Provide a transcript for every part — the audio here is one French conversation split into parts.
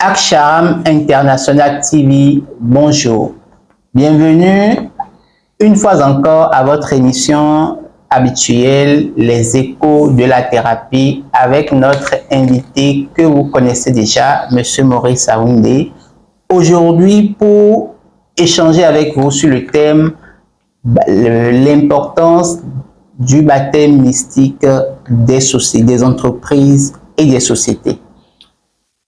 Aksham International TV, bonjour. Bienvenue une fois encore à votre émission habituelle, les échos de la thérapie, avec notre invité que vous connaissez déjà, Monsieur Maurice Aoundé. Aujourd'hui, pour échanger avec vous sur le thème l'importance du baptême mystique des entreprises et des sociétés.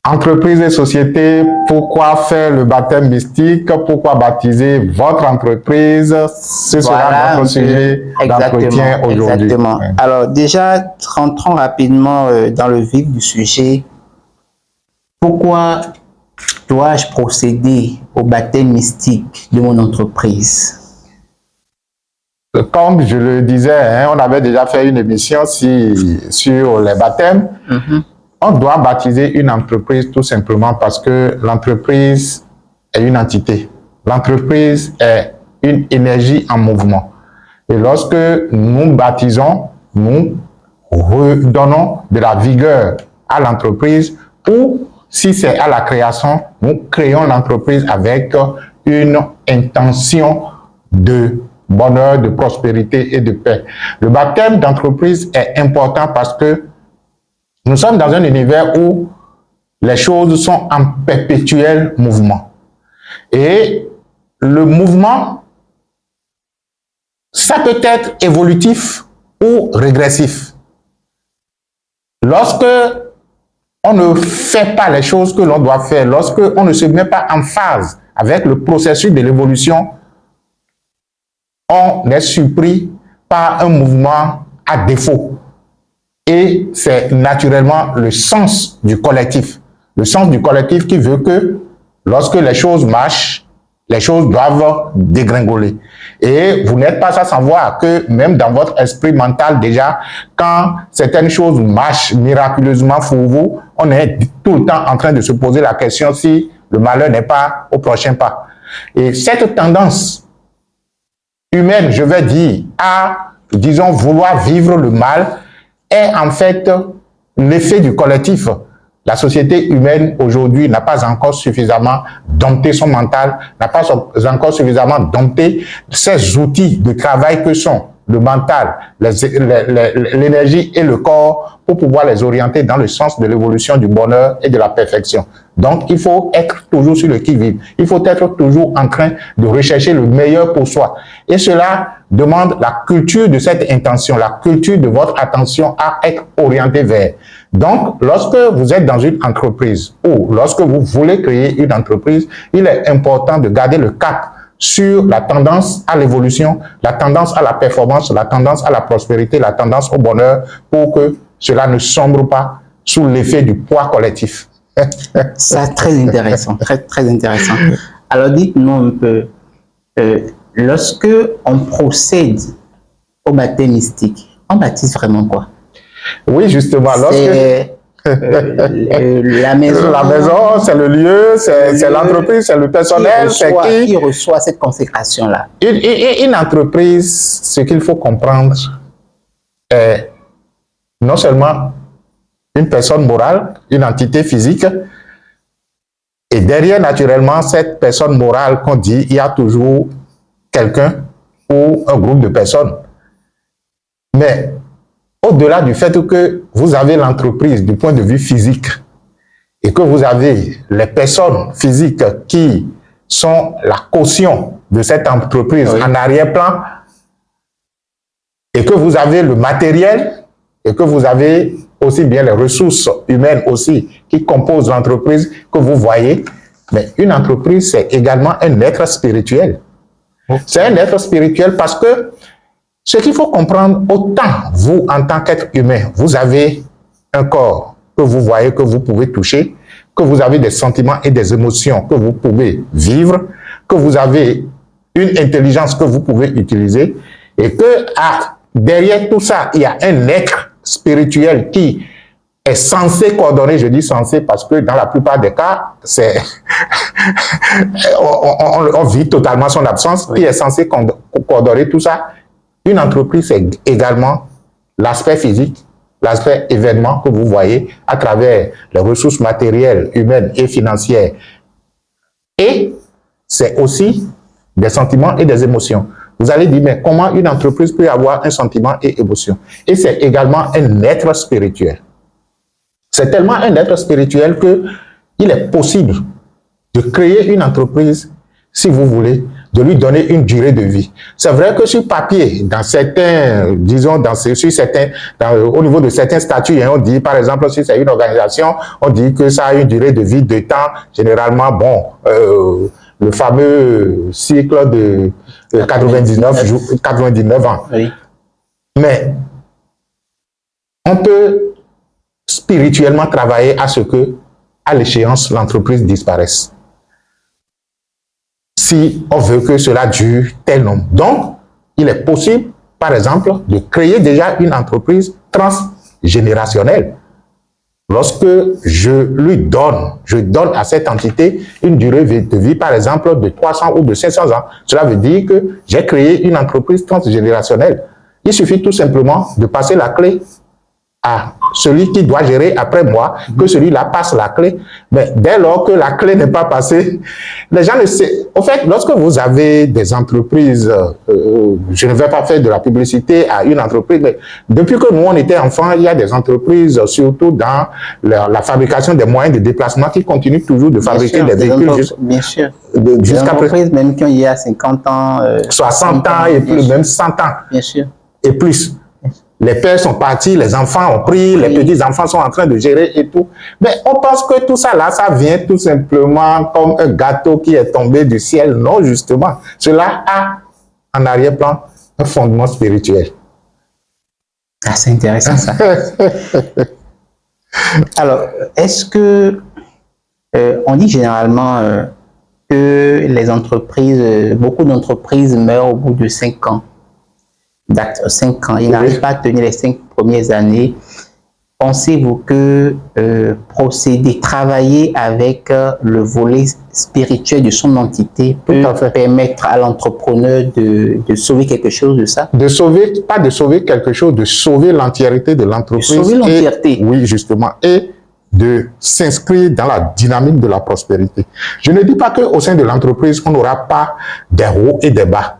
Entreprises et sociétés, pourquoi faire le baptême mystique? Pourquoi baptiser votre entreprise? Ce sera notre sujet d'entretien aujourd'hui. Exactement. Ouais. Alors déjà, rentrons rapidement dans le vif du sujet. Pourquoi dois-je procéder au baptême mystique de mon entreprise? Comme je le disais, on avait déjà fait une émission sur les baptêmes. On doit baptiser une entreprise tout simplement parce que l'entreprise est une entité. L'entreprise est une énergie en mouvement. Et lorsque nous baptisons, nous redonnons de la vigueur à l'entreprise, ou si c'est à la création, nous créons l'entreprise avec une intention de bonheur, de prospérité et de paix. Le baptême d'entreprise est important parce que nous sommes dans un univers où les choses sont en perpétuel mouvement. Et le mouvement, ça peut être évolutif ou régressif. Lorsque on ne fait pas les choses que l'on doit faire, lorsque on ne se met pas en phase avec le processus de l'évolution, on est surpris par un mouvement à défaut. Et c'est naturellement le sens du collectif. Le sens du collectif qui veut que lorsque les choses marchent, les choses doivent dégringoler. Et vous n'êtes pas sans savoir que même dans votre esprit mental déjà, quand certaines choses marchent miraculeusement pour vous, on est tout le temps en train de se poser la question si le malheur n'est pas au prochain pas. Et cette tendance humaine, je vais dire, à, disons, vouloir vivre le mal, est en fait l'effet du collectif. La société humaine aujourd'hui n'a pas encore suffisamment dompté son mental, n'a pas encore suffisamment dompté ces outils de travail que sont le mental, l'énergie et le corps pour pouvoir les orienter dans le sens de l'évolution du bonheur et de la perfection. Donc, il faut être toujours sur le qui-vive. Il faut être toujours en train de rechercher le meilleur pour soi. Et cela demande la culture de cette intention, la culture de votre attention à être orientée vers. Donc, lorsque vous êtes dans une entreprise ou lorsque vous voulez créer une entreprise, il est important de garder le cap sur la tendance à l'évolution, la tendance à la performance, la tendance à la prospérité, la tendance au bonheur, pour que cela ne sombre pas sous l'effet du poids collectif. C'est très intéressant, très intéressant. Alors dites-nous un peu, lorsque on procède au baptême mystique, on baptise vraiment quoi? Oui, justement, lorsque... la maison, c'est le lieu, c'est l'entreprise, c'est le personnel, c'est qui reçoit cette consécration-là. Une entreprise, ce qu'il faut comprendre est non seulement une personne morale, une entité physique, et derrière, naturellement, cette personne morale qu'on dit, il y a toujours quelqu'un ou un groupe de personnes. Mais au-delà du fait que vous avez l'entreprise du point de vue physique et que vous avez les personnes physiques qui sont la caution de cette entreprise en arrière-plan, et que vous avez le matériel et que vous avez aussi bien les ressources humaines aussi qui composent l'entreprise que vous voyez, mais une entreprise, c'est également un être spirituel. C'est un être spirituel parce que ce qu'il faut comprendre, autant vous, en tant qu'être humain, vous avez un corps que vous voyez, que vous pouvez toucher, que vous avez des sentiments et des émotions que vous pouvez vivre, que vous avez une intelligence que vous pouvez utiliser, et que derrière tout ça, il y a un être spirituel qui est censé coordonner, je dis censé parce que dans la plupart des cas, c'est on vit totalement son absence, qui est censé coordonner tout ça. Une entreprise, c'est également l'aspect physique, l'aspect événement que vous voyez à travers les ressources matérielles, humaines et financières. Et c'est aussi des sentiments et des émotions. Vous allez dire, mais comment une entreprise peut avoir un sentiment et émotion? Et c'est également un être spirituel. C'est tellement un être spirituel qu'il est possible de créer une entreprise, si vous voulez, de lui donner une durée de vie. C'est vrai que sur papier, dans certains, disons, au niveau de certains statuts, on dit, par exemple, si c'est une organisation, on dit que ça a une durée de vie de temps, généralement, bon, le fameux cycle de 99 ans. Oui. Mais on peut spirituellement travailler à ce que, à l'échéance, l'entreprise disparaisse. Si on veut que cela dure tel nombre. Donc, il est possible, par exemple, de créer déjà une entreprise transgénérationnelle. Lorsque je donne à cette entité une durée de vie, par exemple, de 300 ou de 500 ans. Cela veut dire que j'ai créé une entreprise transgénérationnelle. Il suffit tout simplement de passer la clé à celui qui doit gérer après moi, que celui-là passe la clé. Mais dès lors que la clé n'est pas passée, les gens ne savent. En fait, lorsque vous avez des entreprises, je ne vais pas faire de la publicité à une entreprise, mais depuis que nous, on était enfants, il y a des entreprises, surtout dans la fabrication des moyens de déplacement, qui continuent toujours de fabriquer des véhicules. Bien sûr. Jusqu'à présent. Même qui ont il y a 50 ans. 60 ans et plus, même 100 ans. Bien sûr. Et plus. Les pères sont partis, les enfants ont pris, les petits-enfants sont en train de gérer et tout. Mais on pense que tout ça là, ça vient tout simplement comme un gâteau qui est tombé du ciel. Non, justement. Cela a en arrière-plan un fondement spirituel. Ah, c'est intéressant ça. Alors, est-ce que on dit généralement que les entreprises, beaucoup d'entreprises meurent au bout de 5 ans? 5 ans. Ils n'arrivent pas à tenir les 5 premières années. Pensez-vous que travailler avec le volet spirituel de son entité peut permettre à l'entrepreneur de sauver quelque chose de ça? De sauver, pas de sauver quelque chose, de sauver l'entièreté de l'entreprise. Sauver l'entièreté. Oui, justement. Et de s'inscrire dans la dynamique de la prospérité. Je ne dis pas qu'au sein de l'entreprise, on n'aura pas des hauts et des bas.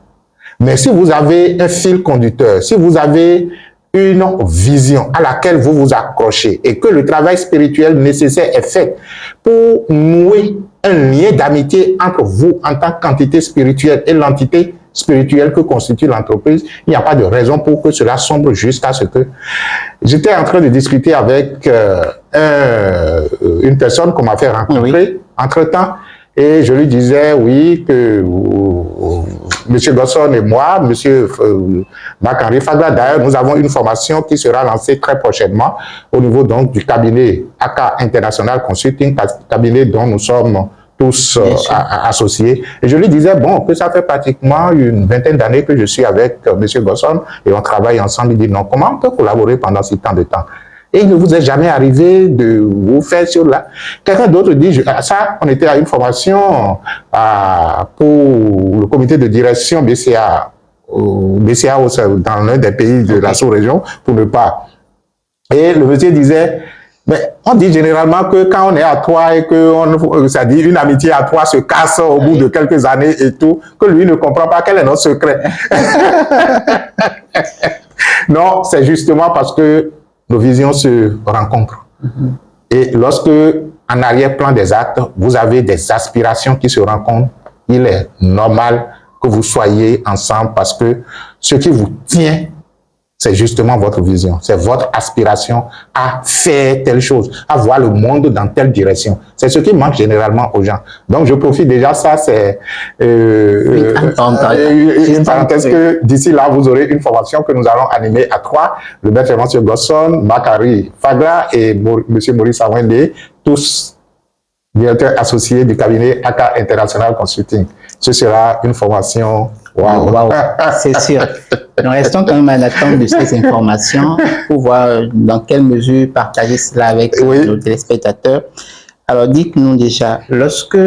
Mais si vous avez un fil conducteur, si vous avez une vision à laquelle vous vous accrochez et que le travail spirituel nécessaire est fait pour nouer un lien d'amitié entre vous en tant qu'entité spirituelle et l'entité spirituelle que constitue l'entreprise, il n'y a pas de raison pour que cela sombre jusqu'à ce que... J'étais en train de discuter avec une personne qu'on m'a fait rencontrer entre-temps. Et je lui disais, oui, que M. Gosson et moi, M. Marc-Henri Fagla, d'ailleurs, nous avons une formation qui sera lancée très prochainement au niveau donc du cabinet AK International Consulting, cabinet dont nous sommes tous associés. Et je lui disais, bon, que ça fait pratiquement une vingtaine d'années que je suis avec M. Gosson et on travaille ensemble. Il dit, non, comment on peut collaborer pendant si tant de temps? Et il ne vous est jamais arrivé de vous faire sur là. Quelqu'un d'autre dit, ça, on était à une formation pour le comité de direction BCA dans l'un des pays de la sous-région, pour ne pas. Et le monsieur disait, mais on dit généralement que quand on est à 3 et que ça dit une amitié à 3 se casse au bout de quelques années et tout, que lui ne comprend pas quel est notre secret. Non, c'est justement parce que nos visions se rencontrent. Et lorsque, en arrière-plan des actes, vous avez des aspirations qui se rencontrent, il est normal que vous soyez ensemble parce que ce qui vous tient, c'est justement votre vision, c'est votre aspiration à faire telle chose, à voir le monde dans telle direction. C'est ce qui manque généralement aux gens. Donc, je profite déjà, ça c'est une parenthèse que d'ici là, vous aurez une formation que nous allons animer à 3. Le maître M. Gosson, Marc-Henri Fagla et M. Maurice Awende, tous directeurs associés du cabinet AK International Consulting. Ce sera une formation. Wow. Wow. C'est sûr. Nous restons quand même à l'attente de ces informations pour voir dans quelle mesure partager cela avec nos téléspectateurs. Alors, dites-nous déjà, lorsque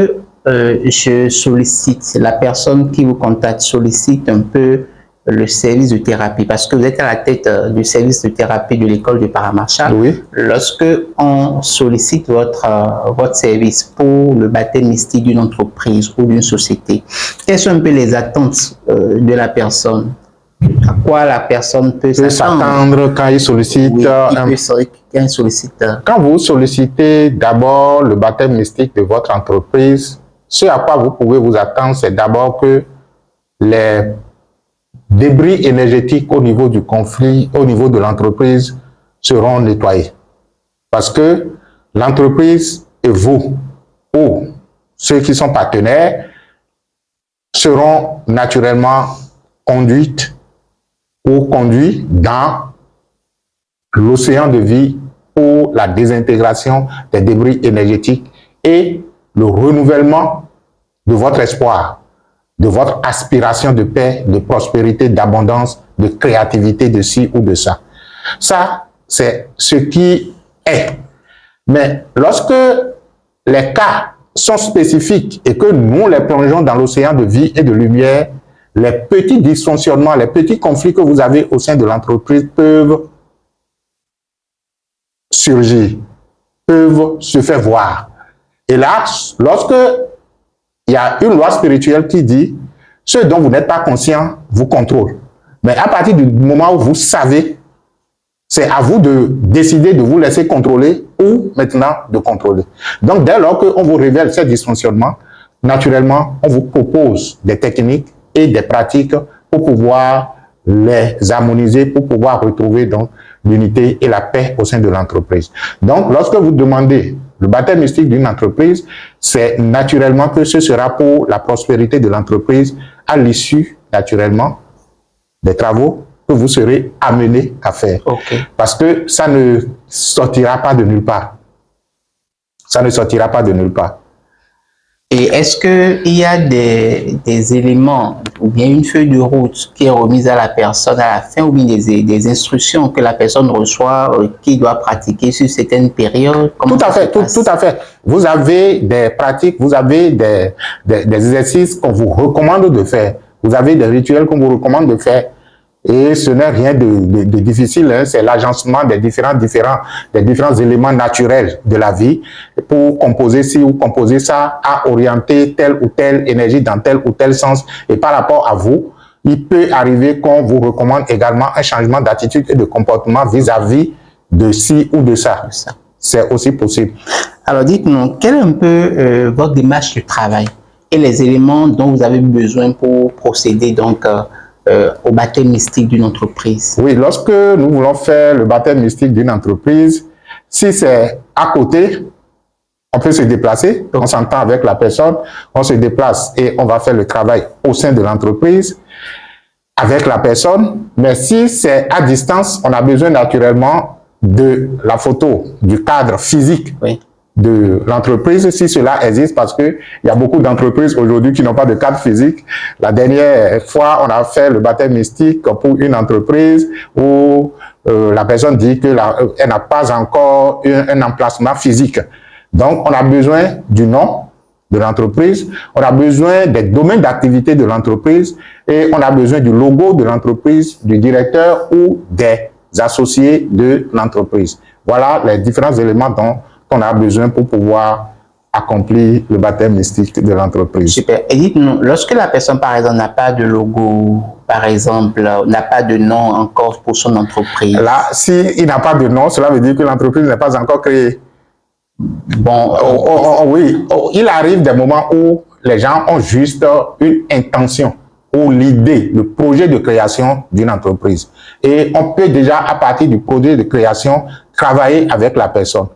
je sollicite, la personne qui vous contacte sollicite un peu le service de thérapie, parce que vous êtes à la tête du service de thérapie de l'école de Paramarchal. Oui. Lorsque on sollicite votre service pour le baptême mystique d'une entreprise ou d'une société, quelles sont un peu les attentes de la personne? À quoi la personne peut s'attendre quand il sollicite? Oui, quand il sollicite. Quand vous sollicitez d'abord le baptême mystique de votre entreprise, ce à quoi vous pouvez vous attendre, c'est d'abord que les débris énergétiques au niveau du conflit, au niveau de l'entreprise, seront nettoyés. Parce que l'entreprise et vous, ou ceux qui sont partenaires, seront naturellement conduits dans l'océan de vie pour la désintégration des débris énergétiques et le renouvellement de votre espoir, de votre aspiration de paix, de prospérité, d'abondance, de créativité, de ci ou de ça. Ça, c'est ce qui est. Mais lorsque les cas sont spécifiques et que nous les plongeons dans l'océan de vie et de lumière, les petits dysfonctionnements, les petits conflits que vous avez au sein de l'entreprise peuvent surgir, peuvent se faire voir. Et là, lorsque il y a une loi spirituelle qui dit ce dont vous n'êtes pas conscient vous contrôle. Mais à partir du moment où vous savez, c'est à vous de décider de vous laisser contrôler ou maintenant de contrôler. Donc, dès lors qu'on vous révèle ces dysfonctionnements, naturellement, on vous propose des techniques et des pratiques pour pouvoir les harmoniser, pour pouvoir retrouver donc l'unité et la paix au sein de l'entreprise. Donc, lorsque vous demandez le baptême mystique d'une entreprise, c'est naturellement que ce sera pour la prospérité de l'entreprise à l'issue, naturellement, des travaux que vous serez amené à faire. Okay. Parce que ça ne sortira pas de nulle part. Ça ne sortira pas de nulle part. Et est-ce qu'il y a des éléments ou bien une feuille de route qui est remise à la personne à la fin ou bien des instructions que la personne reçoit qui doit pratiquer sur certaines périodes? Tout à fait, tout à fait. Vous avez des pratiques, vous avez des exercices qu'on vous recommande de faire. Vous avez des rituels qu'on vous recommande de faire. Et ce n'est rien de difficile, hein. C'est l'agencement des différents éléments naturels de la vie pour composer ci ou composer ça, à orienter telle ou telle énergie dans tel ou tel sens. Et par rapport à vous, il peut arriver qu'on vous recommande également un changement d'attitude et de comportement vis-à-vis de ci ou de ça. C'est aussi possible. Alors dites-nous, quelle est un peu votre démarche de travail et les éléments dont vous avez besoin pour procéder donc au baptême mystique d'une entreprise? Oui, lorsque nous voulons faire le baptême mystique d'une entreprise, si c'est à côté, on peut se déplacer, on s'entend avec la personne, on se déplace et on va faire le travail au sein de l'entreprise avec la personne. Mais si c'est à distance, on a besoin naturellement de la photo, du cadre physique. Oui. De l'entreprise, si cela existe, parce que il y a beaucoup d'entreprises aujourd'hui qui n'ont pas de cadre physique. La dernière fois, on a fait le baptême mystique pour une entreprise où la personne dit que elle n'a pas encore un emplacement physique. Donc, on a besoin du nom de l'entreprise, on a besoin des domaines d'activité de l'entreprise et on a besoin du logo de l'entreprise, du directeur ou des associés de l'entreprise. Voilà les différents éléments dont on a besoin pour pouvoir accomplir le baptême mystique de l'entreprise. Super. Et dites-nous, lorsque la personne, par exemple, n'a pas de logo, par exemple, n'a pas de nom encore pour son entreprise. Là, s'il n'a pas de nom, cela veut dire que l'entreprise n'est pas encore créée. Bon, oui, il arrive des moments où les gens ont juste une intention ou l'idée, le projet de création d'une entreprise. Et on peut déjà, à partir du projet de création, travailler avec la personne.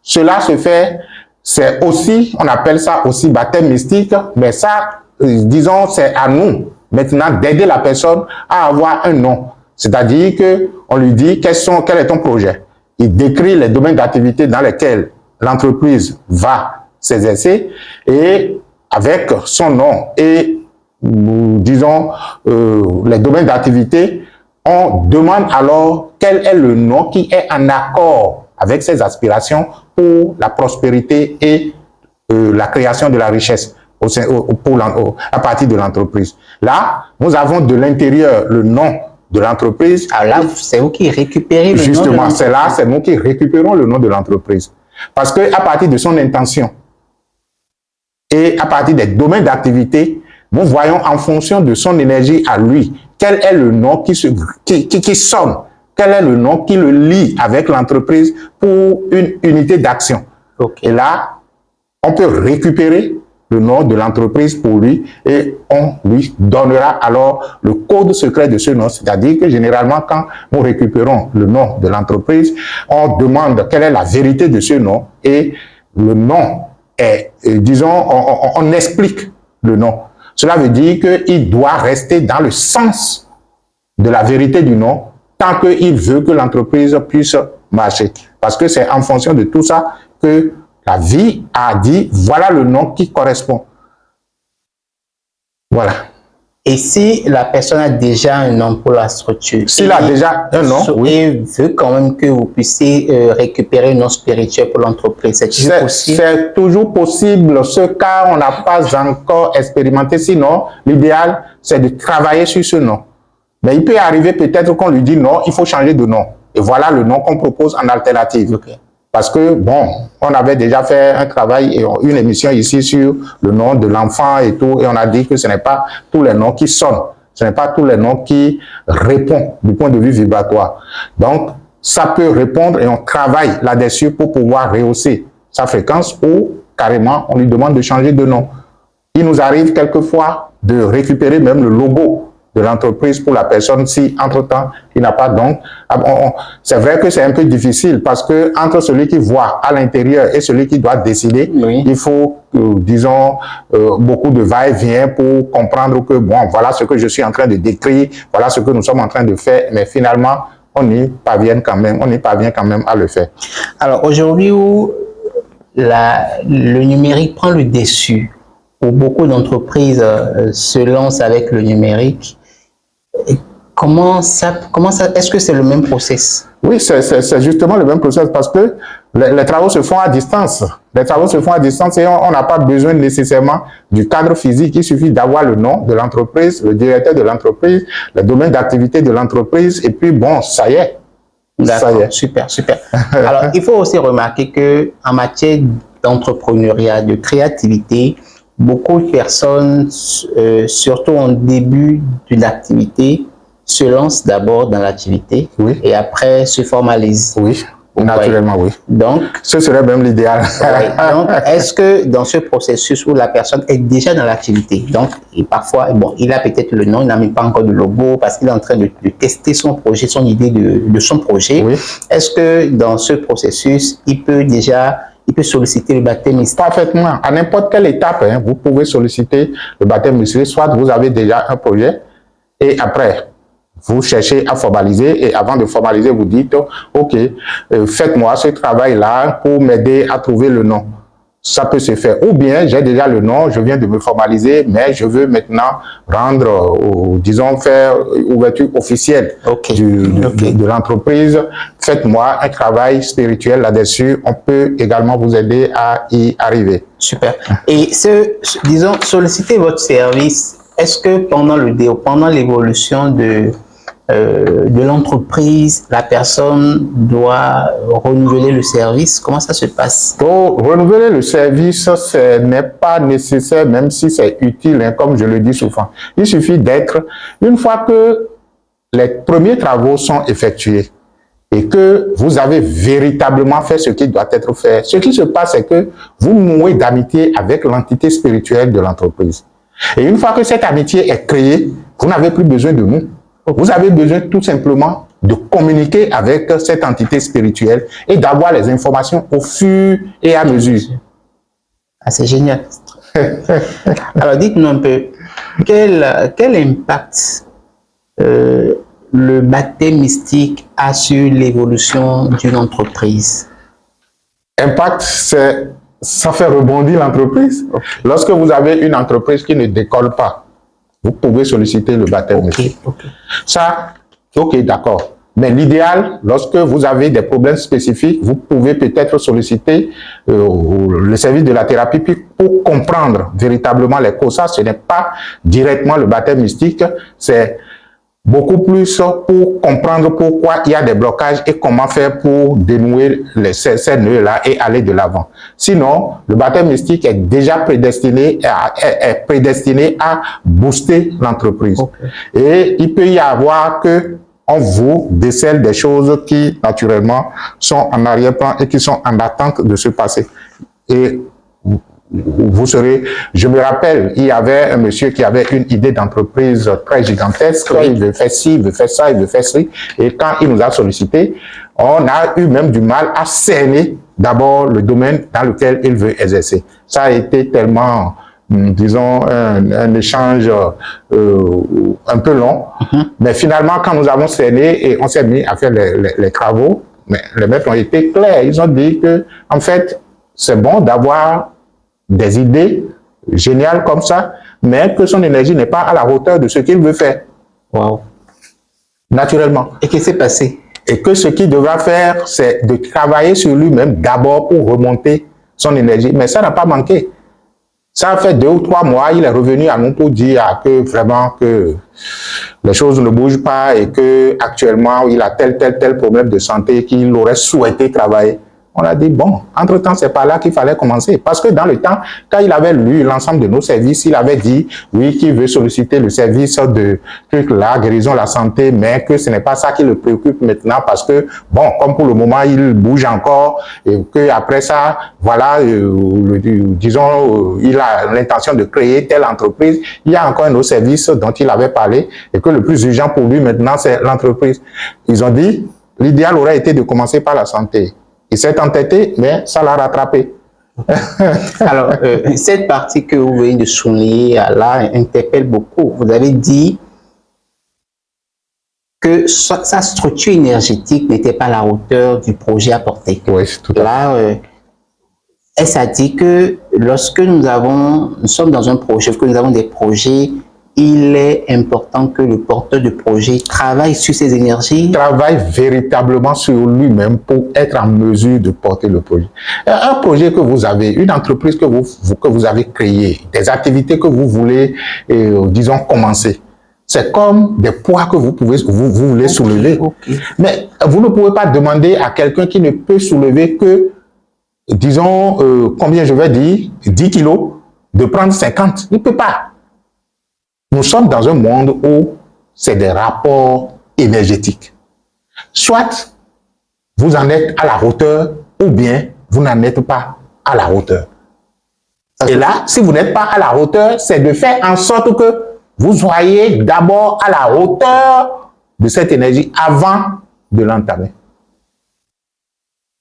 Cela se fait, c'est aussi, on appelle ça aussi baptême mystique, mais ça, disons, c'est à nous maintenant d'aider la personne à avoir un nom. C'est-à-dire que on lui dit quel est ton projet. Il décrit les domaines d'activité dans lesquels l'entreprise va s'exercer et avec son nom et, disons, les domaines d'activité, on demande alors quel est le nom qui est en accord avec ses aspirations pour la prospérité et la création de la richesse à partir de l'entreprise. Là, nous avons de l'intérieur le nom de l'entreprise. Alors là, c'est vous qui récupérez le nom de l'entreprise. Justement, c'est là, c'est nous qui récupérons le nom de l'entreprise. Parce que à partir de son intention et à partir des domaines d'activité, nous voyons en fonction de son énergie à lui, quel est le nom qui sonne, quel est le nom qui le lie avec l'entreprise pour une unité d'action. Okay. Et là, on peut récupérer le nom de l'entreprise pour lui et on lui donnera alors le code secret de ce nom. C'est-à-dire que généralement, quand nous récupérons le nom de l'entreprise, on demande quelle est la vérité de ce nom et le nom est, disons, on explique le nom. Cela veut dire qu'il doit rester dans le sens de la vérité du nom tant qu'il veut que l'entreprise puisse marcher. Parce que c'est en fonction de tout ça que la vie a dit, voilà le nom qui correspond. Voilà. Et si la personne a déjà un nom pour la structure, s'il a déjà un nom, oui, et veut quand même que vous puissiez récupérer un nom spirituel pour l'entreprise, c'est toujours possible? C'est toujours possible, ce cas on n'a pas encore expérimenté. Sinon, l'idéal, c'est de travailler sur ce nom. Mais il peut arriver peut-être qu'on lui dit non, il faut changer de nom. Et voilà le nom qu'on propose en alternative. Okay. Parce que, bon, on avait déjà fait un travail et une émission ici sur le nom de l'enfant et tout, et on a dit que ce n'est pas tous les noms qui sonnent, ce n'est pas tous les noms qui répondent du point de vue vibratoire. Donc, ça peut répondre et on travaille là-dessus pour pouvoir rehausser sa fréquence ou carrément, on lui demande de changer de nom. Il nous arrive quelquefois de récupérer même le logo de l'entreprise pour la personne si entre-temps il n'a pas. Donc c'est vrai que c'est un peu difficile parce que entre celui qui voit à l'intérieur et celui qui doit décider, oui, il faut disons beaucoup de va-et-vient pour comprendre que bon, voilà ce que je suis en train de décrire, voilà ce que nous sommes en train de faire, mais finalement on y parvient quand même, à le faire. Alors aujourd'hui où le numérique prend le dessus, où beaucoup d'entreprises se lancent avec le numérique, comment ça, est-ce que c'est le même process? Oui, c'est justement le même process parce que les travaux se font à distance. Les travaux se font à distance et on n'a pas besoin nécessairement du cadre physique. Il suffit d'avoir le nom de l'entreprise, le directeur de l'entreprise, le domaine d'activité de l'entreprise et puis bon, ça y est. D'accord, super, super. Alors, il faut aussi remarquer que en matière d'entrepreneuriat, de créativité, beaucoup de personnes, surtout en début de l'activité, se lancent d'abord dans l'activité, oui, et après se formalisent. Oui, naturellement, oui. Donc, ce serait même l'idéal. Ouais, donc, est-ce que dans ce processus où la personne est déjà dans l'activité, donc, et parfois, bon, il a peut-être le nom, il n'a même pas encore de logo parce qu'il est en train de tester son projet, son idée de son projet. Oui. Est-ce que dans ce processus, il peut solliciter le baptême mystique? Parfaitement. À n'importe quelle étape, hein, vous pouvez solliciter le baptême mystique. Soit vous avez déjà un projet et après, vous cherchez à formaliser et avant de formaliser, vous dites, OK, faites-moi ce travail-là pour m'aider à trouver le nom. Ça peut se faire. Ou bien, j'ai déjà le nom, je viens de me formaliser, mais je veux maintenant rendre, disons, faire ouverture officielle de l'entreprise. Faites-moi un travail spirituel là-dessus. On peut également vous aider à y arriver. Super. Et disons, solliciter votre service, est-ce que pendant l'évolution de l'entreprise, la personne doit renouveler le service? Comment ça se passe? Pour renouveler le service, ce n'est pas nécessaire, même si c'est utile, hein, comme je le dis souvent. Il suffit d'être, une fois que les premiers travaux sont effectués et que vous avez véritablement fait ce qui doit être fait, ce qui se passe, c'est que vous nouez d'amitié avec l'entité spirituelle de l'entreprise. Et une fois que cette amitié est créée, vous n'avez plus besoin de nous. Vous avez besoin tout simplement de communiquer avec cette entité spirituelle et d'avoir les informations au fur et à mesure. Ah, c'est génial. Alors, dites-nous un peu, quel impact le baptême mystique a sur l'évolution d'une entreprise? Impact, ça fait rebondir l'entreprise. Okay. Lorsque vous avez une entreprise qui ne décolle pas, vous pouvez solliciter le baptême mystique. Ça, ok, d'accord. Mais l'idéal, lorsque vous avez des problèmes spécifiques, vous pouvez peut-être solliciter le service de la thérapie pour comprendre véritablement les causes. Ça, ce n'est pas directement le baptême mystique, c'est beaucoup plus pour comprendre pourquoi il y a des blocages et comment faire pour dénouer ces nœuds-là et aller de l'avant. Sinon, le baptême mystique est déjà prédestiné à booster l'entreprise. Okay. Et il peut y avoir que on vous décèle des choses qui, naturellement, sont en arrière-plan et qui sont en attente de se passer. Et vous serez, je me rappelle, il y avait un monsieur qui avait une idée d'entreprise très gigantesque, il veut faire ci, il veut faire ça, il veut faire ci, et quand il nous a sollicité, on a eu même du mal à cerner d'abord le domaine dans lequel il veut exercer. Ça a été tellement, disons, un échange un peu long, mais finalement, quand nous avons cerné et on s'est mis à faire les travaux, mais les maîtres ont été clairs, ils ont dit que, en fait, c'est bon d'avoir des idées géniales comme ça, mais que son énergie n'est pas à la hauteur de ce qu'il veut faire. Wow. Naturellement. Et qu'est-ce qui s'est passé? Et que ce qu'il devra faire, c'est de travailler sur lui-même d'abord pour remonter son énergie. Mais ça n'a pas manqué. Ça a fait 2 ou 3 mois, il est revenu à nous pour dire que vraiment que les choses ne bougent pas et que actuellement il a tel problème de santé qu'il aurait souhaité travailler. On a dit, bon, entre-temps, c'est pas là qu'il fallait commencer. Parce que dans le temps, quand il avait lu l'ensemble de nos services, il avait dit, oui, qu'il veut solliciter le service de truc là, guérison, la santé, mais que ce n'est pas ça qui le préoccupe maintenant parce que, bon, comme pour le moment, il bouge encore et que après ça, voilà, disons, il a l'intention de créer telle entreprise. Il y a encore un autre service dont il avait parlé et que le plus urgent pour lui maintenant, c'est l'entreprise. Ils ont dit, l'idéal aurait été de commencer par la santé. Il s'est entêté, mais ça l'a rattrapé. Alors, cette partie que vous venez de souligner là interpelle beaucoup. Vous avez dit que sa structure énergétique n'était pas à la hauteur du projet apporté. Oui, c'est tout à fait. Là, elle s'est dit que lorsque nous sommes dans un projet, que nous avons des projets, il est important que le porteur de projet travaille sur ses énergies. Travaille véritablement sur lui-même pour être en mesure de porter le projet. Un projet que vous avez, une entreprise que vous avez créée, des activités que vous voulez, disons, commencer. C'est comme des poids que vous voulez soulever. Okay. Mais vous ne pouvez pas demander à quelqu'un qui ne peut soulever que, disons, combien je vais dire, 10 kilos, de prendre 50. Il ne peut pas. Nous sommes dans un monde où c'est des rapports énergétiques. Soit vous en êtes à la hauteur, ou bien vous n'en êtes pas à la hauteur. Et là, si vous n'êtes pas à la hauteur, c'est de faire en sorte que vous soyez d'abord à la hauteur de cette énergie avant de l'entamer.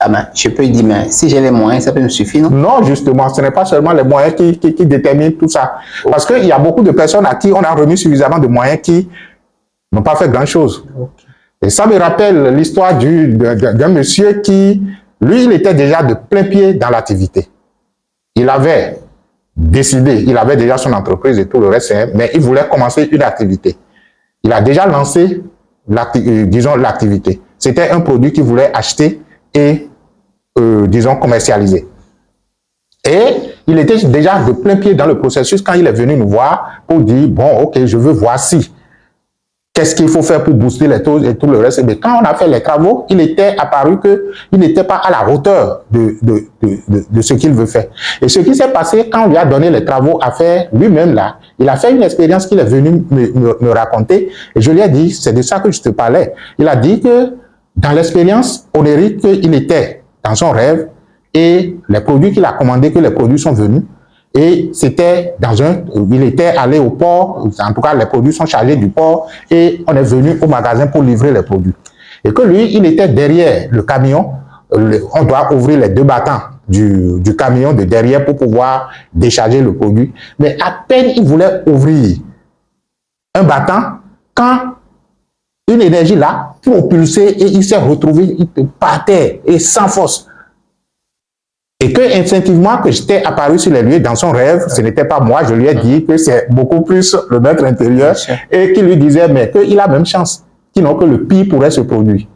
Ah ben, je peux dire, mais si j'ai les moyens, ça peut me suffire, non? Non, justement, ce n'est pas seulement les moyens qui déterminent tout ça. Okay. Parce qu'il y a beaucoup de personnes à qui on a remis suffisamment de moyens qui n'ont pas fait grand-chose. Okay. Et ça me rappelle l'histoire d'un monsieur qui, lui, il était déjà de plein pied dans l'activité. Il avait décidé, il avait déjà son entreprise et tout le reste, mais il voulait commencer une activité. Il a déjà lancé, disons, l'activité. C'était un produit qu'il voulait acheter et disons, commercialisé. Et il était déjà de plein pied dans le processus quand il est venu nous voir pour dire, bon, ok, je veux voir si. Qu'est-ce qu'il faut faire pour booster les taux et tout le reste. Mais quand on a fait les travaux, il était apparu qu'il n'était pas à la hauteur de ce qu'il veut faire. Et ce qui s'est passé quand on lui a donné les travaux à faire lui-même là, il a fait une expérience qu'il est venu me raconter et je lui ai dit, c'est de ça que je te parlais. Il a dit que dans l'expérience onérique, il était dans son rêve et les produits qu'il a commandés, que les produits sont venus et c'était il était allé au port, en tout cas les produits sont chargés du port et on est venu au magasin pour livrer les produits. Et que lui, il était derrière le camion, on doit ouvrir les 2 battants du camion de derrière pour pouvoir décharger le produit. Mais à peine il voulait ouvrir un battant quand une énergie là, propulsée, et il s'est retrouvé par terre et sans force. Et que instinctivement que j'étais apparu sur les lieux dans son rêve, ce n'était pas moi, je lui ai dit que c'est beaucoup plus le maître intérieur et qui lui disait mais qu'il a même chance. sinon que le pire pourrait se produire.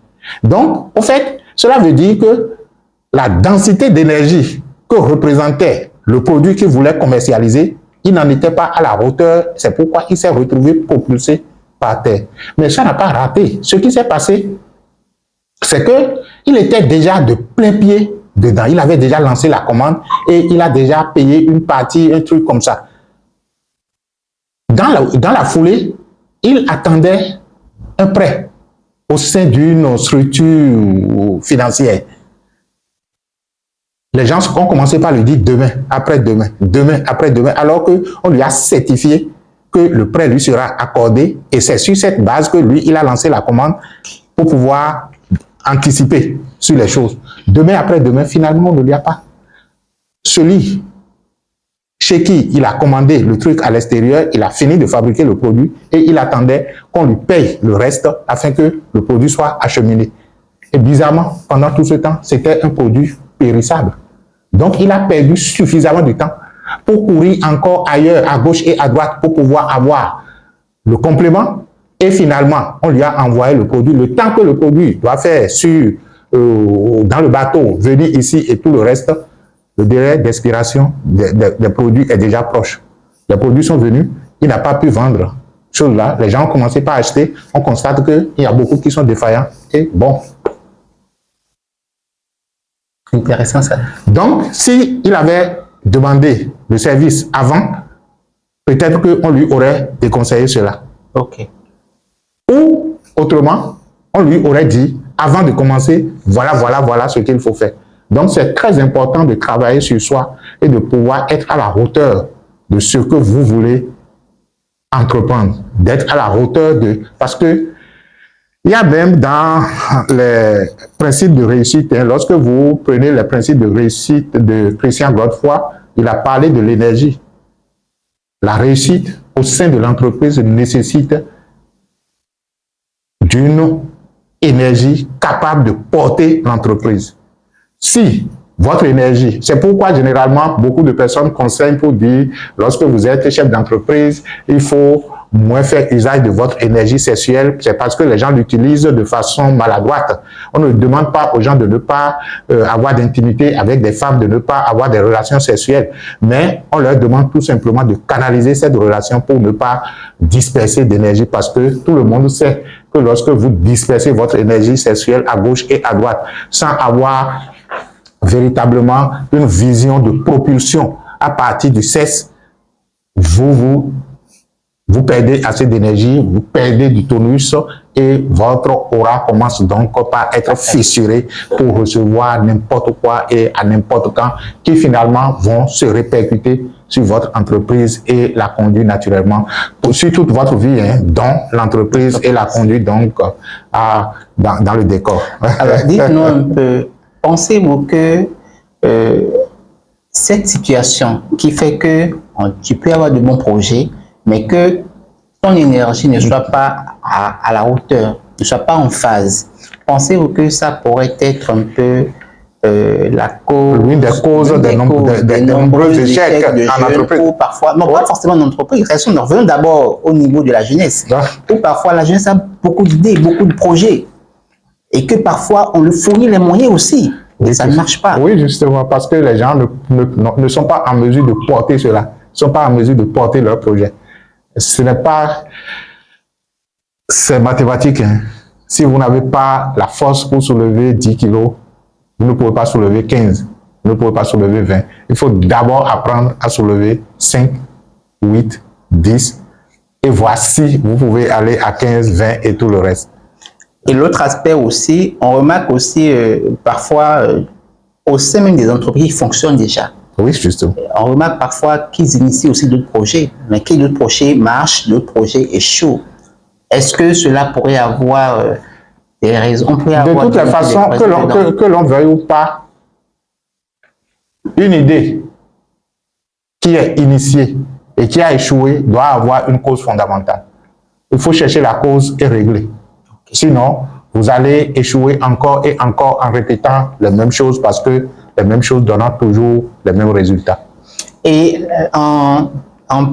Donc, au fait, cela veut dire que la densité d'énergie que représentait le produit qu'il voulait commercialiser, il n'en était pas à la hauteur. C'est pourquoi il s'est retrouvé propulsé par terre. Mais ça n'a pas raté. Ce qui s'est passé, c'est qu'il était déjà de plein pied dedans. Il avait déjà lancé la commande et il a déjà payé une partie, un truc comme ça. Dans la foulée, il attendait un prêt au sein d'une structure financière. Les gens ont commencé par lui dire demain, après-demain, demain, après-demain, alors qu'on lui a certifié que le prêt lui sera accordé et c'est sur cette base que lui, il a lancé la commande pour pouvoir anticiper sur les choses. Demain, après-demain, finalement, on ne lui a pas. Celui chez qui il a commandé le truc à l'extérieur, il a fini de fabriquer le produit et il attendait qu'on lui paye le reste afin que le produit soit acheminé. Et bizarrement, pendant tout ce temps, c'était un produit périssable. Donc, il a perdu suffisamment de temps pour courir encore ailleurs, à gauche et à droite, pour pouvoir avoir le complément. Et finalement, on lui a envoyé le produit. Le temps que le produit doit faire dans le bateau, venir ici et tout le reste, le délai d'expiration des produits est déjà proche. Les produits sont venus, il n'a pas pu vendre. Chose là, les gens ont commencé par acheter, on constate qu'il y a beaucoup qui sont défaillants. Et bon. Intéressant ça. Donc, s'il avait demandé le service avant, peut-être qu'on lui aurait déconseillé cela. Ok. Ou, autrement, on lui aurait dit, avant de commencer, voilà ce qu'il faut faire. Donc, c'est très important de travailler sur soi et de pouvoir être à la hauteur de ce que vous voulez entreprendre. D'être à la hauteur de... Parce que il y a même dans les principes de réussite, lorsque vous prenez les principes de réussite de Christian Godefroy, il a parlé de l'énergie. La réussite au sein de l'entreprise nécessite d'une énergie capable de porter l'entreprise. Si votre énergie, c'est pourquoi généralement beaucoup de personnes conseillent pour dire, lorsque vous êtes chef d'entreprise, il faut moins faire usage de votre énergie sexuelle, c'est parce que les gens l'utilisent de façon maladroite. On ne demande pas aux gens de ne pas avoir d'intimité avec des femmes, de ne pas avoir des relations sexuelles, mais on leur demande tout simplement de canaliser cette relation pour ne pas disperser d'énergie, parce que tout le monde sait que lorsque vous dispersez votre énergie sexuelle à gauche et à droite, sans avoir véritablement une vision de propulsion à partir du sexe, vous perdez assez d'énergie, vous perdez du tonus et votre aura commence donc par être fissuré pour recevoir n'importe quoi et à n'importe quand qui finalement vont se répercuter sur votre entreprise et la conduire naturellement sur toute votre vie, dont l'entreprise et la conduire donc dans le décor. Alors, dites-nous un peu, pensez-vous que cette situation qui fait que tu peux avoir de bons projets, mais que ton énergie ne soit pas à la hauteur, ne soit pas en phase, pensez-vous que ça pourrait être un peu la cause, l'une des causes des nombreux échecs en entreprise? Ou parfois, non, pas forcément en entreprise, nous revenons d'abord au niveau de la jeunesse, où parfois la jeunesse a beaucoup d'idées, beaucoup de projets, et que parfois on lui fournit les moyens aussi, et ça ne marche pas. Oui, justement, parce que les gens ne sont pas en mesure de porter cela, ne sont pas en mesure de porter leur projet. Ce n'est pas... C'est mathématique. Si vous n'avez pas la force pour soulever 10 kilos, vous ne pouvez pas soulever 15, vous ne pouvez pas soulever 20. Il faut d'abord apprendre à soulever 5, 8, 10, et voici, vous pouvez aller à 15, 20 et tout le reste. Et l'autre aspect aussi, on remarque aussi parfois au sein même des entreprises qui fonctionnent déjà. Oui, justement. On remarque parfois qu'ils initient aussi d'autres projets, mais que d'autres projets marchent, d'autres projets échouent. Est-ce que cela pourrait avoir des raisons? De toutes les façons, que l'on veuille ou pas, une idée qui est initiée et qui a échoué doit avoir une cause fondamentale. Il faut chercher la cause et régler. Sinon, vous allez échouer encore et encore en répétant les mêmes choses, parce que les mêmes choses donnant toujours les mêmes résultats. Et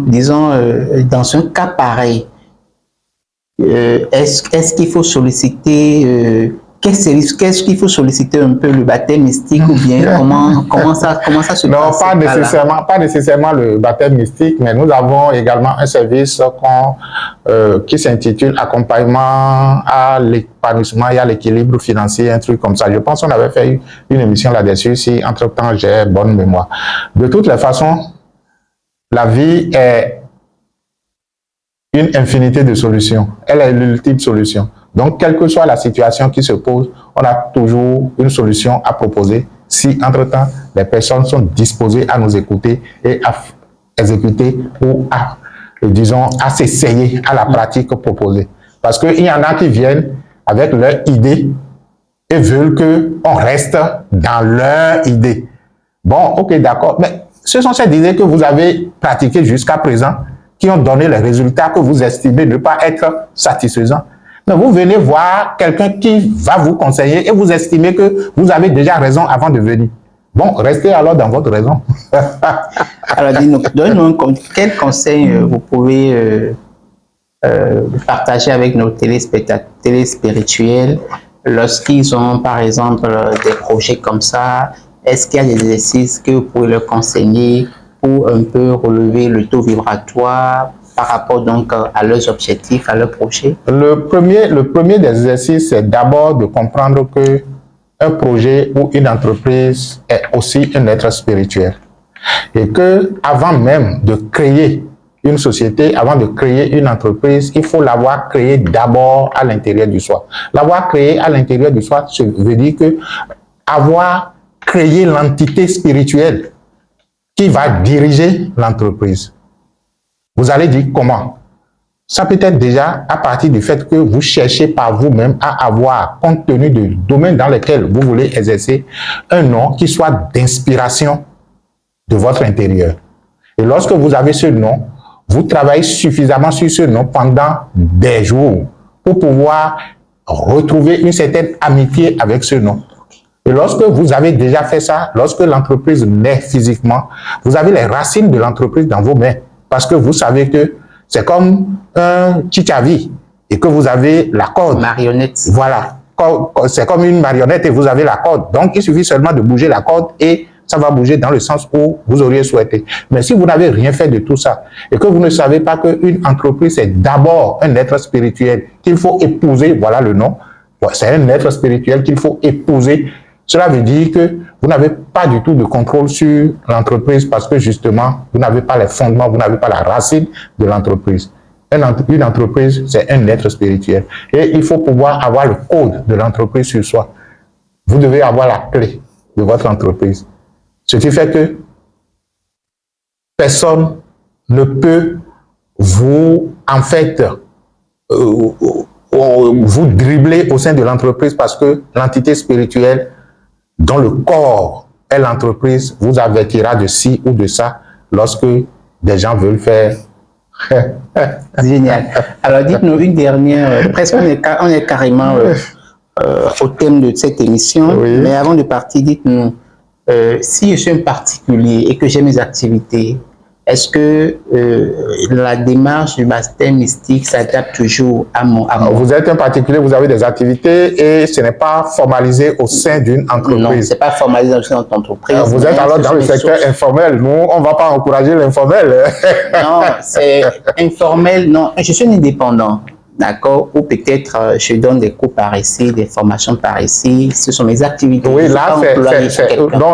disons, dans un cas pareil, est-ce qu'il faut solliciter qu'est-ce qu'il faut solliciter un peu le baptême mystique ou bien comment ça se non, passe? Non, pas nécessairement le baptême mystique, mais nous avons également un service qui s'intitule accompagnement à l'épanouissement et à l'équilibre financier, un truc comme ça. Je pense qu'on avait fait une émission là-dessus si entre-temps j'ai bonne mémoire. De toutes les façons, la vie est une infinité de solutions. Elle est l'ultime solution. Donc, quelle que soit la situation qui se pose, on a toujours une solution à proposer si, entre-temps, les personnes sont disposées à nous écouter et à exécuter ou à, disons, à s'essayer à la pratique proposée. Parce qu'il y en a qui viennent avec leur idée et veulent qu'on reste dans leur idée. Bon, ok, d'accord, mais ce sont ces idées que vous avez pratiquées jusqu'à présent qui ont donné les résultats que vous estimez ne pas être satisfaisants. Mais vous venez voir quelqu'un qui va vous conseiller et vous estimez que vous avez déjà raison avant de venir. Bon, restez alors dans votre raison. Alors, donnez-nous quel conseil vous pouvez partager avec nos téléspirituels lorsqu'ils ont, par exemple, des projets comme ça. Est-ce qu'il y a des exercices que vous pouvez leur conseiller pour un peu relever le taux vibratoire par rapport donc à leurs objectifs, à leurs projets? Le premier des exercices, c'est d'abord de comprendre que un projet ou une entreprise est aussi un être spirituel. Et que avant même de créer une société, avant de créer une entreprise, il faut l'avoir créée d'abord à l'intérieur du soi. L'avoir créé à l'intérieur du soi, ça veut dire que avoir créé l'entité spirituelle qui va diriger l'entreprise. Vous allez dire comment? Ça peut être déjà à partir du fait que vous cherchez par vous-même à avoir, compte tenu du domaine dans lequel vous voulez exercer, un nom qui soit d'inspiration de votre intérieur. Et lorsque vous avez ce nom, vous travaillez suffisamment sur ce nom pendant des jours pour pouvoir retrouver une certaine amitié avec ce nom. Et lorsque vous avez déjà fait ça, lorsque l'entreprise naît physiquement, vous avez les racines de l'entreprise dans vos mains. Parce que vous savez que c'est comme un chichavi et que vous avez la corde. Marionnette. Voilà. C'est comme une marionnette et vous avez la corde. Donc, il suffit seulement de bouger la corde et ça va bouger dans le sens où vous auriez souhaité. Mais si vous n'avez rien fait de tout ça et que vous ne savez pas qu'une entreprise, c'est d'abord un être spirituel qu'il faut épouser, voilà le nom. C'est un être spirituel qu'il faut épouser. Cela veut dire que vous n'avez pas du tout de contrôle sur l'entreprise parce que justement, vous n'avez pas les fondements, vous n'avez pas la racine de l'entreprise. Une entreprise, c'est un être spirituel. Et il faut pouvoir avoir le code de l'entreprise sur soi. Vous devez avoir la clé de votre entreprise. Ce qui fait que personne ne peut vous, en fait, vous dribbler au sein de l'entreprise parce que l'entité spirituelle dont le corps est l'entreprise vous avertira de ci ou de ça lorsque des gens veulent faire. Génial. Alors dites-nous une dernière, presque on est carrément au thème de cette émission, oui. Mais avant de partir, dites-nous, si je suis un particulier et que j'ai mes activités, est-ce que la démarche du baptême mystique s'adapte toujours à moi? Vous êtes un particulier, vous avez des activités et ce n'est pas formalisé au sein d'une entreprise. Non, ce n'est pas formalisé au sein d'une entreprise. Vous êtes alors dans le secteur informel. Nous, on ne va pas encourager l'informel. Non, c'est informel. Non, je suis un indépendant. D'accord? Ou peut-être je donne des cours par ici, des formations par ici. Ce sont mes activités. Oui, là,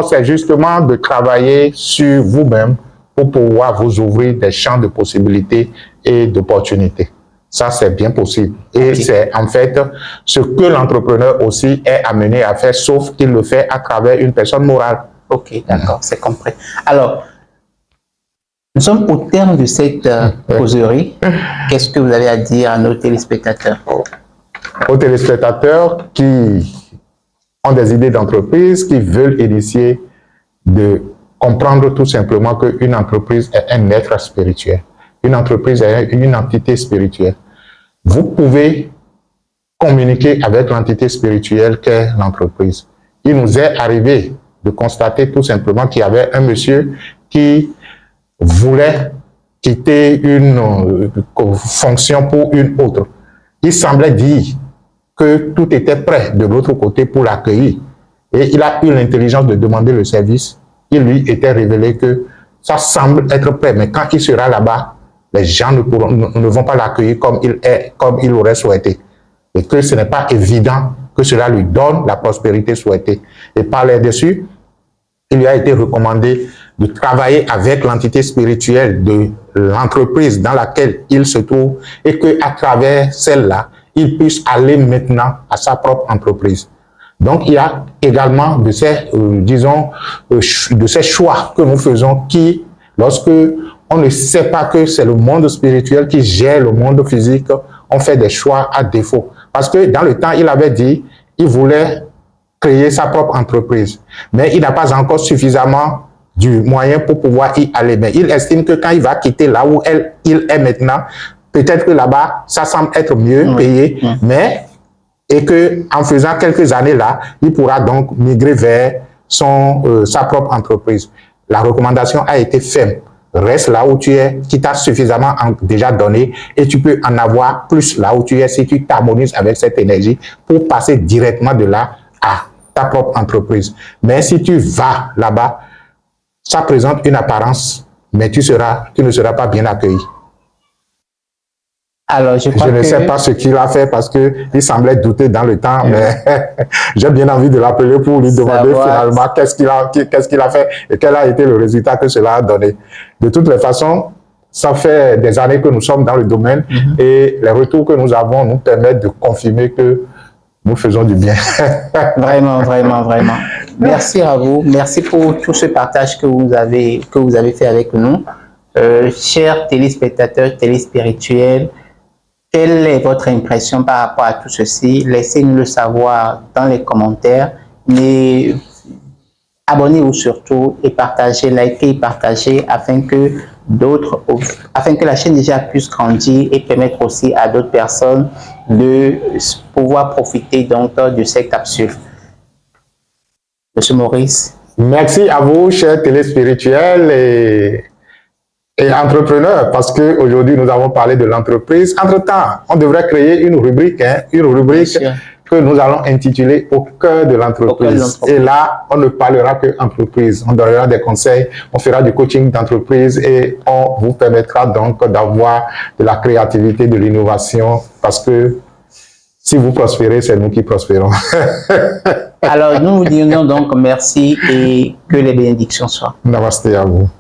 c'est justement de travailler sur vous-même pour pouvoir vous ouvrir des champs de possibilités et d'opportunités. Ça, c'est bien possible. Et c'est en fait ce que l'entrepreneur aussi est amené à faire, sauf qu'il le fait à travers une personne morale. Ok, d'accord, c'est compris. Alors, nous sommes au terme de cette causerie. Qu'est-ce que vous avez à dire à nos téléspectateurs? Aux téléspectateurs qui ont des idées d'entreprise, qui veulent initier, de comprendre tout simplement qu'une entreprise est un être spirituel. Une entreprise est une entité spirituelle. Vous pouvez communiquer avec l'entité spirituelle qu'est l'entreprise. Il nous est arrivé de constater tout simplement qu'il y avait un monsieur qui voulait quitter une fonction pour une autre. il semblait dire que tout était prêt de l'autre côté pour l'accueillir. Et il a eu l'intelligence de demander le service. Il lui était révélé que ça semble être prêt, mais quand il sera là-bas, les gens ne vont pas l'accueillir comme il aurait souhaité. Et que ce n'est pas évident que cela lui donne la prospérité souhaitée. Et par là-dessus, il lui a été recommandé de travailler avec l'entité spirituelle de l'entreprise dans laquelle il se trouve et qu'à travers celle-là, il puisse aller maintenant à sa propre entreprise. Donc, il y a également de ces, de ces choix que nous faisons qui, lorsque on ne sait pas que c'est le monde spirituel qui gère le monde physique, on fait des choix à défaut. Parce que dans le temps, il avait dit, il voulait créer sa propre entreprise, mais il n'a pas encore suffisamment du moyen pour pouvoir y aller. Mais il estime que quand il va quitter là où il est maintenant, peut-être que là-bas, ça semble être mieux payé, mais et que en faisant quelques années là, il pourra donc migrer vers sa propre entreprise. La recommandation a été ferme. Reste là où tu es, qui t'a suffisamment déjà donné, et tu peux en avoir plus là où tu es si tu t'harmonises avec cette énergie pour passer directement de là à ta propre entreprise. Mais si tu vas là-bas, ça présente une apparence, mais tu ne seras pas bien accueilli. Alors, je ne sais pas ce qu'il a fait parce qu'il semblait douter dans le temps, mais j'ai bien envie de l'appeler pour lui demander finalement qu'est-ce qu'il a fait et quel a été le résultat que cela a donné. De toutes les façons, ça fait des années que nous sommes dans le domaine et les retours que nous avons nous permettent de confirmer que nous faisons du bien. Vraiment, vraiment, vraiment. Merci à vous. Merci pour tout ce partage que vous avez fait avec nous. Chers téléspectateurs, téléspirituels, quelle est votre impression par rapport à tout ceci? Laissez-nous le savoir dans les commentaires. Mais abonnez-vous surtout et partagez, likez et partagez afin que la chaîne déjà puisse grandir et permettre aussi à d'autres personnes de pouvoir profiter donc de ces capsules. Monsieur Maurice. Merci à vous, chers téléspirituels et entrepreneurs, parce qu'aujourd'hui, nous avons parlé de l'entreprise. Entre-temps, on devrait créer une rubrique que nous allons intituler « Au cœur de l'entreprise ». Et là, on ne parlera que entreprise. On donnera des conseils, on fera du coaching d'entreprise et on vous permettra donc d'avoir de la créativité, de l'innovation, parce que si vous prospérez, c'est nous qui prospérons. Alors, nous vous disons donc merci et que les bénédictions soient. Namasté à vous.